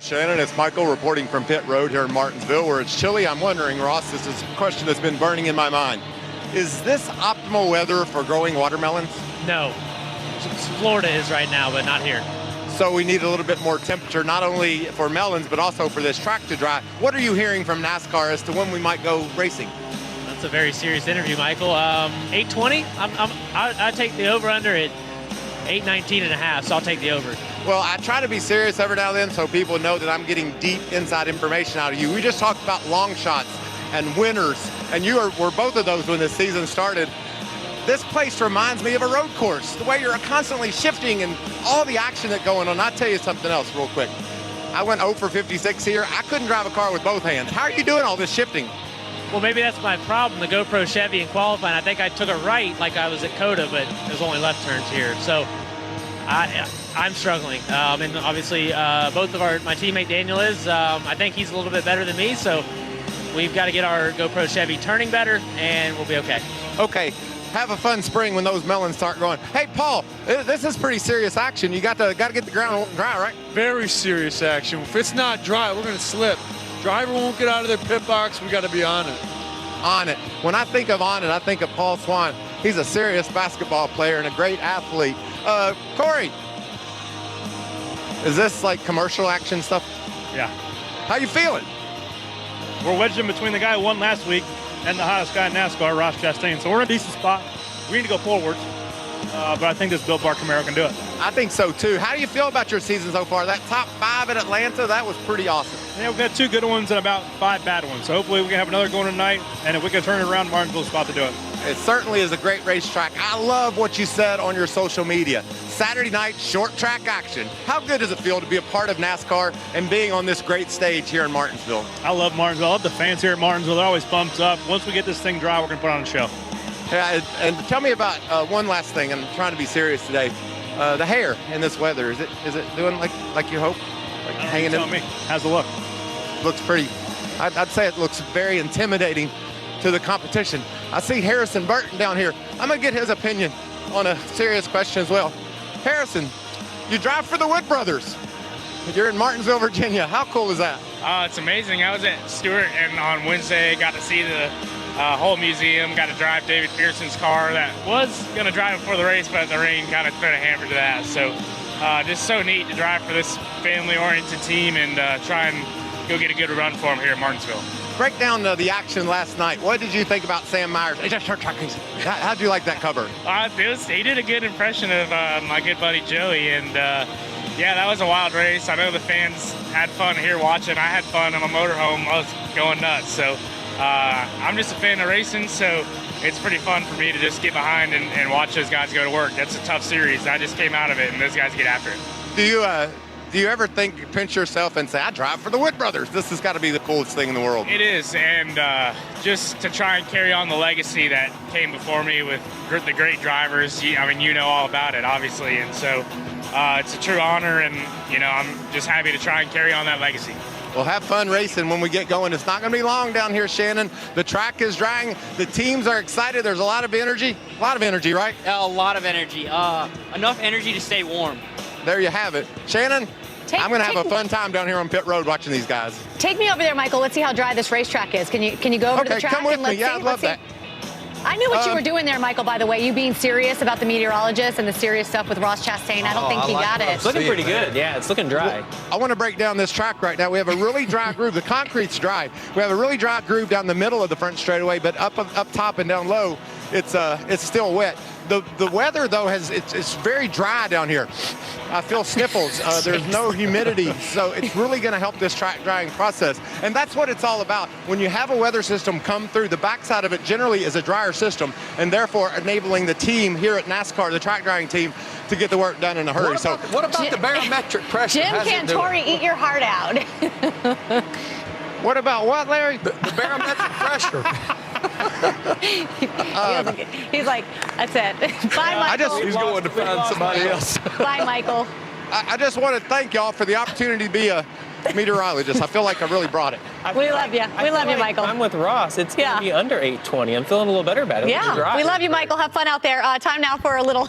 Shannon, it's Michael reporting from Pit Road here in Martinsville, where it's chilly. I'm wondering, Ross, this is a question that's been burning in my mind. Is this optimal weather for growing watermelons? No. Florida is right now, but not here. So we need a little bit more temperature, not only for melons, but also for this track to dry. What are you hearing from NASCAR as to when we might go racing? That's a very serious interview, Michael. 8:20. I take the over/under at 8:19 and a half, so I'll take the over. Well, I try to be serious every now and then so people know that I'm getting deep inside information out of you. We just talked about long shots and winners, and were both of those when this season started. This place reminds me of a road course, the way you're constantly shifting and all the action that's going on. I'll tell you something else real quick. I went 0 for 56 here. I couldn't drive a car with both hands. How are you doing all this shifting? Well, maybe that's my problem. The GoPro Chevy in qualifying, I think I took a right like I was at COTA, but there's only left turns here. So I'm struggling. And obviously both of my teammate Daniel is. I think he's a little bit better than me, so we've got to get our GoPro Chevy turning better, and we'll be okay. Okay. Have a fun spring when those melons start growing. Hey, Paul, this is pretty serious action. You got to get the ground dry, right? Very serious action. If it's not dry, we're going to slip. Driver won't get out of their pit box. We got to be on it. On it. When I think of on it, I think of Paul Swan. He's a serious basketball player and a great athlete. Corey, is this like commercial action stuff? Yeah. How you feeling? We're wedged in between the guy who won last week and the hottest guy in NASCAR, Ross Chastain. So we're in a decent spot. We need to go forward, but I think this Built Bar Camaro can do it. I think so too. How do you feel about your season so far? That top 5 at Atlanta, that was pretty awesome. Yeah, we've got 2 good ones and about 5 bad ones. So hopefully we can have another going tonight, and if we can turn it around, Martinsville's spot to do it. It certainly is a great racetrack. I love what you said on your social media. Saturday night, short track action. How good does it feel to be a part of NASCAR and being on this great stage here in Martinsville? I love Martinsville. I love the fans here at Martinsville. They're always pumped up. Once we get this thing dry, we're going to put on a show. Yeah, and tell me about one last thing. I'm trying to be serious today. The hair in this weather, is it doing like you hope? Like hanging in? Me. How's it look? Looks pretty. I'd say it looks very intimidating to the competition. I see Harrison Burton down here. I'm gonna get his opinion on a serious question as well. Harrison, you drive for the Wood Brothers. You're in Martinsville, Virginia. How cool is that? It's amazing. I was at Stewart, and on Wednesday got to see the whole museum, got to drive David Pearson's car that was going to drive before the race, but the rain kind of threw a hammer to that. So just so neat to drive for this family-oriented team and try and go get a good run for him here at Martinsville. Break down the action last night. What did you think about Sam Myers? How'd you like that cover? He did a good impression of my good buddy Joey, and yeah, that was a wild race. I know the fans had fun here watching. I had fun in my motorhome. I was going nuts. So I'm just a fan of racing, so it's pretty fun for me to just get behind and watch those guys go to work. That's a tough series. I just came out of it, and those guys get after it. Do you ever pinch yourself and say, I drive for the Wood Brothers? This has got to be the coolest thing in the world. It is, and just to try and carry on the legacy that came before me with the great drivers. I mean, you know all about it, obviously, and so it's a true honor, and I'm just happy to try and carry on that legacy. Well, have fun racing when we get going. It's not going to be long down here, Shannon. The track is drying. The teams are excited. There's a lot of energy. A lot of energy, right? A lot of energy. Enough energy to stay warm. There you have it. Shannon, I'm going to have a fun time down here on pit road watching these guys. Take me over there, Michael. Let's see how dry this racetrack is. Can you go over to the track? Come with and me. Yeah, I'd love that. I knew what you were doing there, Michael, by the way. You being serious about the meteorologist and the serious stuff with Ross Chastain. I don't think you got it. It's looking pretty good. Yeah, it's looking dry. Well, I want to break down this track right now. We have a really dry groove. The concrete's dry. We have a really dry groove down the middle of the front straightaway, but up top and down low, it's still wet. The weather, though, it's very dry down here. I feel sniffles. There's no humidity, so it's really going to help this track drying process. And that's what it's all about. When you have a weather system come through, the backside of it generally is a drier system, and therefore enabling the team here at NASCAR, the track drying team, to get the work done in a hurry. What about the barometric pressure? Jim Cantori, eat your heart out. What about what, Larry? The barometric pressure. He's like, that's it. Bye, Michael. He's going to find somebody else. Bye, Michael. I just want to thank y'all for the opportunity to be a meteorologist. I feel like I really brought it. We love you. We love you, Michael. I'm with Ross. It's going to be under 8:20. I'm feeling a little better about it. Yeah, we love you, Michael. Have fun out there. Time now for a little